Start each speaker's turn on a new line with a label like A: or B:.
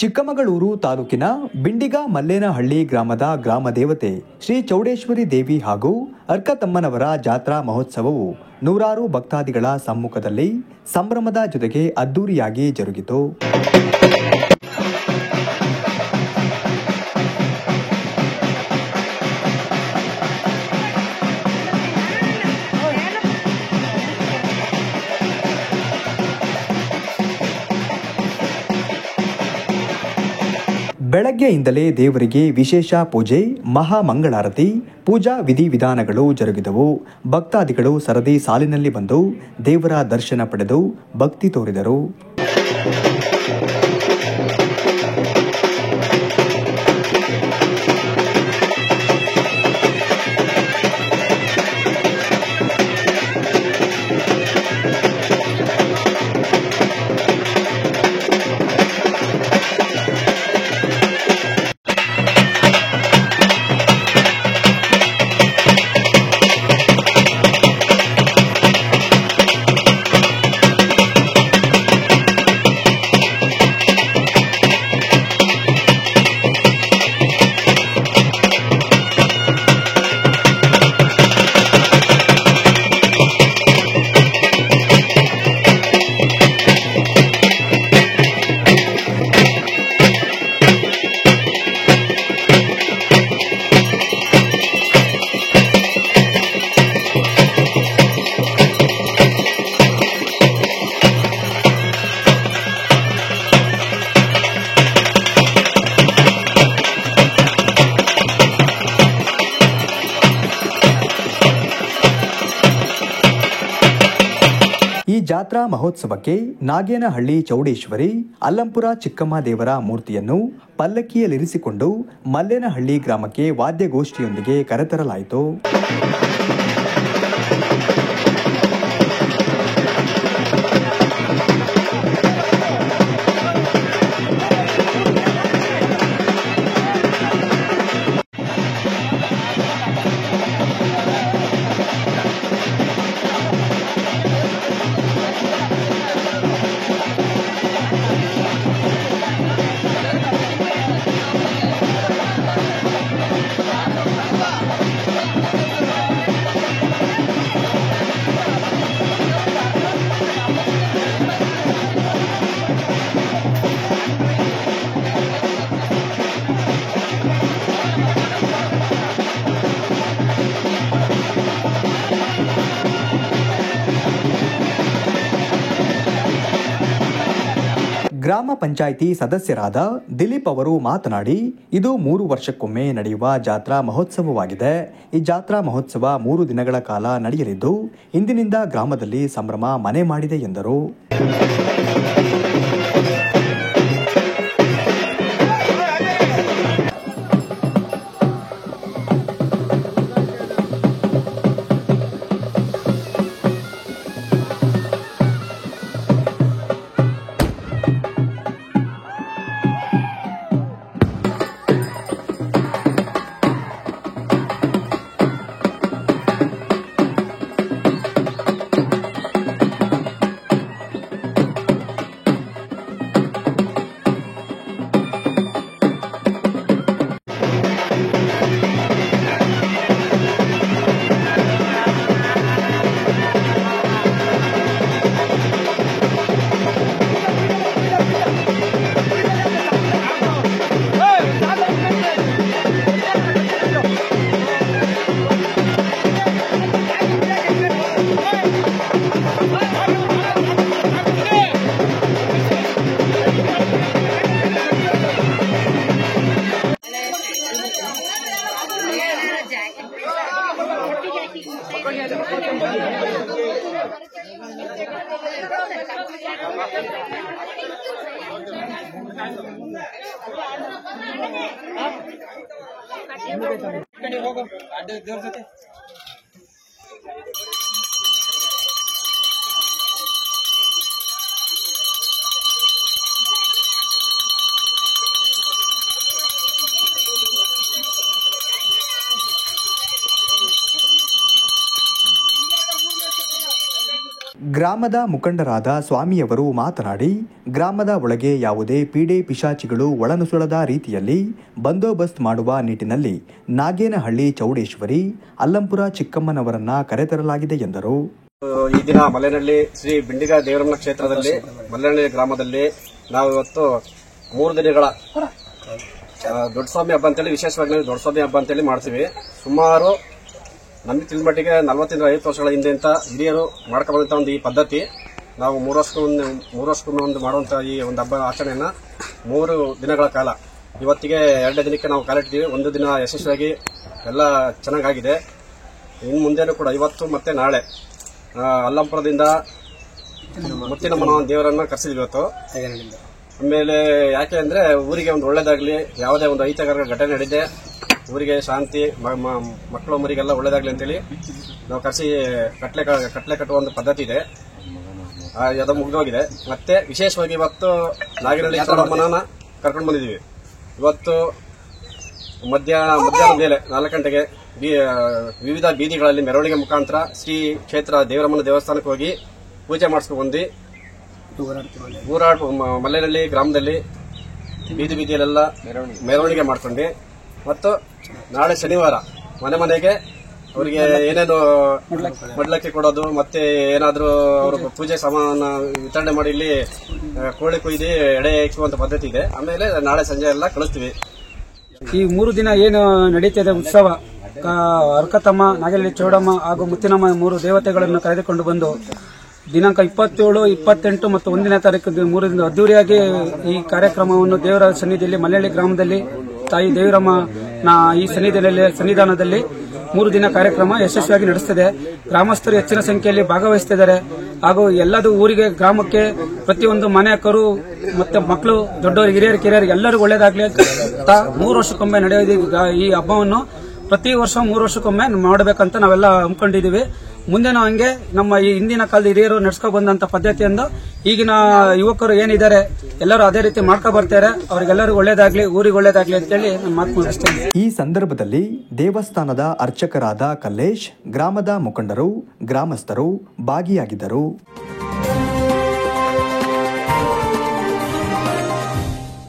A: ಚಿಕ್ಕಮಗಳೂರು ತಾಲೂಕಿನ ಬಿಂಡಿಗ ಮಲ್ಲೇನಹಳ್ಳಿ ಗ್ರಾಮದ ಗ್ರಾಮ ದೇವತೆ ಶ್ರೀ ಚೌಡೇಶ್ವರಿ ದೇವಿ ಹಾಗೂ ಅರ್ಕತಮ್ಮನವರ ಜಾತ್ರಾ ಮಹೋತ್ಸವವು ನೂರಾರು ಭಕ್ತಾದಿಗಳ ಸಮ್ಮುಖದಲ್ಲಿ ಸಂಭ್ರಮದ ಜೊತೆಗೆ ಅದ್ದೂರಿಯಾಗಿ ಜರುಗಿತು. ಬೆಳಗ್ಗೆಯಿಂದಲೇ ದೇವರಿಗೆ ವಿಶೇಷ ಪೂಜೆ, ಮಹಾಮಂಗಳಾರತಿ, ಪೂಜಾ ವಿಧಿವಿಧಾನಗಳು ಜರುಗಿದವು. ಭಕ್ತಾದಿಗಳು ಸರದಿ ಸಾಲಿನಲ್ಲಿ ಬಂದು ದೇವರ ದರ್ಶನ ಪಡೆದು ಭಕ್ತಿ ತೋರಿದರು. ಈ ಜಾತ್ರಾ ಮಹೋತ್ಸವಕ್ಕೆ ನಾಗೇನಹಳ್ಳಿ ಚೌಡೇಶ್ವರಿ, ಅಲ್ಲಂಪುರ ಚಿಕ್ಕಮ್ಮ ದೇವರ ಮೂರ್ತಿಯನ್ನು ಪಲ್ಲಕ್ಕಿಯಲ್ಲಿರಿಸಿಕೊಂಡು ಮಲ್ಲೇನಹಳ್ಳಿ ಗ್ರಾಮಕ್ಕೆ ವಾದ್ಯಗೋಷ್ಠಿಯೊಂದಿಗೆ ಕರೆತರಲಾಯಿತು. ಗ್ರಾಮ ಪಂಚಾಯಿತಿ ಸದಸ್ಯರಾದ ದಿಲೀಪ್ ಅವರು ಮಾತನಾಡಿ, ಇದು 3 ವರ್ಷಕ್ಕೊಮ್ಮೆ ನಡೆಯುವ ಜಾತ್ರಾ ಮಹೋತ್ಸವವಾಗಿದೆ. ಈ ಜಾತ್ರಾ ಮಹೋತ್ಸವ 3 ದಿನಗಳ ಕಾಲ ನಡೆಯಲಿದ್ದು, ಇಂದಿನಿಂದ ಗ್ರಾಮದಲ್ಲಿ ಸಂಭ್ರಮ ಮನೆ ಮಾಡಿದೆ ಎಂದರು. ಗ್ರಾಮದ ಮುಖಂಡರಾದ ಸ್ವಾಮಿಯವರು ಮಾತನಾಡಿ, ಗ್ರಾಮದ ಒಳಗೆ ಯಾವುದೇ ಪೀಡೆ ಪಿಶಾಚಿಗಳು ಒಳನುಸುಳದ ರೀತಿಯಲ್ಲಿ ಬಂದೋಬಸ್ತ್ ಮಾಡುವ ನಿಟ್ಟಿನಲ್ಲಿ ನಾಗೇನಹಳ್ಳಿ ಚೌಡೇಶ್ವರಿ, ಅಲ್ಲಂಪುರ ಚಿಕ್ಕಮ್ಮನವರನ್ನ ಕರೆತರಲಾಗಿದೆ ಎಂದರು.
B: ಈ ದಿನ ಮಲ್ಲೇನಹಳ್ಳಿ ಶ್ರೀ ಬಿಂಡಿಗ ದೇವರಮ್ಮನ ಕ್ಷೇತ್ರದಲ್ಲಿ ಮಲ್ಲೇನಹಳ್ಳಿ ಗ್ರಾಮದಲ್ಲಿ ನಾವು ಇವತ್ತು 3 ದಿನಗಳ ದೊಡ್ಡ ಸ್ವಾಮಿ ಹಬ್ಬ ಅಂತೇಳಿ, ವಿಶೇಷವಾಗಿ ದೊಡ್ಡ ಸ್ವಾಮಿ ಹಬ್ಬ ಅಂತೇಳಿ ಮಾಡ್ತೀವಿ. ಸುಮಾರು ನಮಗೆ ತಿಳಿದ ಮಟ್ಟಿಗೆ 40-50 ವರ್ಷಗಳ ಹಿಂದೆ ಅಂತ ಹಿರಿಯರು ಮಾಡ್ಕೊಂಡಂತ ಒಂದು ಈ ಪದ್ಧತಿ ನಾವು 3 ವರ್ಷಕ್ಕೊಮ್ಮೆ ಮಾಡುವಂತ ಈ ಒಂದು ಹಬ್ಬ ಆಚರಣೆಯನ್ನ 3 ದಿನಗಳ ಕಾಲ ಇವತ್ತಿಗೆ 2ನೇ ದಿನಕ್ಕೆ ನಾವು ಕಾಲಿಟ್ಟಿದ್ದೀವಿ. 1 ದಿನ ಯಶಸ್ವಿಯಾಗಿ ಎಲ್ಲ ಚೆನ್ನಾಗಿದೆ. ಇನ್ನು ಮುಂದೆನೂ ಕೂಡ ಇವತ್ತು ಮತ್ತೆ ನಾಳೆ ಅಲ್ಲಂಪುರದಿಂದ ಮುತ್ತಿನಮ್ಮನ ದೇವರನ್ನ ಕರೆಸಿದ್ವಿ ಇವತ್ತು. ಆಮೇಲೆ ಯಾಕೆ ಅಂದ್ರೆ ಊರಿಗೆ ಒಂದು ಒಳ್ಳೇದಾಗ್ಲಿ, ಯಾವುದೇ ಒಂದು ಅಹಿತಕರ ಘಟನೆ ನಡೆದಿದೆ, ಊರಿಗೆ ಶಾಂತಿ, ಮಕ್ಕಳು ಮರಿಗೆಲ್ಲ ಒಳ್ಳೇದಾಗ್ಲಿ ಅಂತೇಳಿ ನಾವು ಕರೆಸಿ ಕಟ್ಲೆ ಕಟ್ಟುವ ಒಂದು ಪದ್ಧತಿ ಇದೆ. ಅದು ಮುಗಿದೋಗಿದೆ. ಮತ್ತೆ ವಿಶೇಷವಾಗಿ ಇವತ್ತು ನಾಗೇನಹಳ್ಳಿ ಚೌಡಮ್ಮನ ಕರ್ಕೊಂಡು ಬಂದಿದ್ದೀವಿ. ಇವತ್ತು ಮಧ್ಯಾಹ್ನ ಮೇಲೆ 4 ಗಂಟೆಗೆ ವಿವಿಧ ಬೀದಿಗಳಲ್ಲಿ ಮೆರವಣಿಗೆ ಮುಖಾಂತರ ಶ್ರೀ ಕ್ಷೇತ್ರ ದೇವರಮ್ಮನ ದೇವಸ್ಥಾನಕ್ಕೆ ಹೋಗಿ ಪೂಜೆ ಮಾಡಿಸ್ಕೊಂಡು ಬಂದು ಮಲ್ಲೇನಹಳ್ಳಿ ಗ್ರಾಮದಲ್ಲಿ ಬೀದಿಯಲ್ಲೆಲ್ಲ ಮೆರವಣಿಗೆ ಮಾಡ್ಕೊಂಡು ಮತ್ತು ನಾಳೆ ಶನಿವಾರ ಮನೆಗೆ ಅವರಿಗೆ ಏನೇನು ಮಡ್ಲಕ್ಕಿ ಕೊಡೋದು ಮತ್ತೆ ಏನಾದರೂ ಅವ್ರ ಪೂಜೆ ಸಾಮಾನು ವಿತರಣೆ ಮಾಡಿ ಇಲ್ಲಿ ಕೋಳಿ ಕೊಯ್ದು ಎಡೆ ಇಕ್ಕುವಂತ ಪದ್ಧತಿ ಇದೆ. ಆಮೇಲೆ ನಾಳೆ ಸಂಜೆ ಎಲ್ಲ ಕಳಿಸ್ತೀವಿ.
C: ಈ 3 ದಿನ ಏನು ನಡೀತಿದೆ ಉತ್ಸವ, ಅರ್ಕತಮ್ಮ, ನಾಗೇನಹಳ್ಳಿ ಚೌಡಮ್ಮ ಹಾಗೂ ಮುತ್ತಿನಮ್ಮ 3 ದೇವತೆಗಳನ್ನು ಕರೆದುಕೊಂಡು ಬಂದು ದಿನಾಂಕ 27, 28 ಮತ್ತು 1ನೇ ತಾರೀಕು 3 ದಿನ ಅದ್ದೂರಿಯಾಗಿ ಈ ಕಾರ್ಯಕ್ರಮವನ್ನು ದೇವರ ಸನ್ನಿಧಿಯಲ್ಲಿ ಮಲ್ಲೇನಹಳ್ಳಿ ಗ್ರಾಮದಲ್ಲಿ ತಾಯಿ ದೇವರಮ್ಮ ಈ ಸನ್ನಿಧಾನದಲ್ಲಿ 3 ದಿನ ಕಾರ್ಯಕ್ರಮ ಯಶಸ್ವಿಯಾಗಿ ನಡೆಸುತ್ತಿದೆ. ಗ್ರಾಮಸ್ಥರು ಹೆಚ್ಚಿನ ಸಂಖ್ಯೆಯಲ್ಲಿ ಭಾಗವಹಿಸುತ್ತಿದ್ದಾರೆ ಹಾಗೂ ಎಲ್ಲದೂ ಊರಿಗೆ, ಗ್ರಾಮಕ್ಕೆ, ಪ್ರತಿಯೊಂದು ಮನೆಯಕ್ಕರು ಮತ್ತೆ ಮಕ್ಕಳು, ದೊಡ್ಡವರು, ಹಿರಿಯರು, ಕಿರಿಯರಿಗೆ ಎಲ್ಲರಿಗೂ ಒಳ್ಳೇದಾಗ್ಲಿ. 3 ವರ್ಷಕ್ಕೊಮ್ಮೆ ನಡೆಯೋದು ಈ ಹಬ್ಬವನ್ನು ಪ್ರತಿ ವರ್ಷ 3 ವರ್ಷಕ್ಕೊಮ್ಮೆ ಮಾಡಬೇಕಂತ ನಾವೆಲ್ಲ ಹಮ್ಮಿಕೊಂಡಿದ್ದೀವಿ. ಮುಂದೆ ನಾವು ಹಂಗೆ ನಮ್ಮ ಈ ಹಿಂದಿನ ಕಾಲದ ಹಿರಿಯರು ನಡೆಸ್ಕೊ ಬಂದಂತ ಪದ್ಧತಿಯಿಂದ ಈಗಿನ ಯುವಕರು ಏನಿದ್ದಾರೆ ಎಲ್ಲರೂ ಅದೇ ರೀತಿ ಮಾಡ್ಕೊ ಬರ್ತಾರೆ. ಅವ್ರಿಗೆಲ್ಲರಿಗೂ ಒಳ್ಳೇದಾಗ್ಲಿ, ಊರಿಗೆ ಒಳ್ಳೇದಾಗ್ಲಿ ಅಂತೇಳಿ ನಾನು ಮಾತು ಮುಗಿಸ್ತೇನೆ.
A: ಈ ಸಂದರ್ಭದಲ್ಲಿ ದೇವಸ್ಥಾನದ ಅರ್ಚಕರಾದ ಕಲ್ಲೇಶ್, ಗ್ರಾಮದ ಮುಖಂಡರು, ಗ್ರಾಮಸ್ಥರು ಭಾಗಿಯಾಗಿದ್ದರು.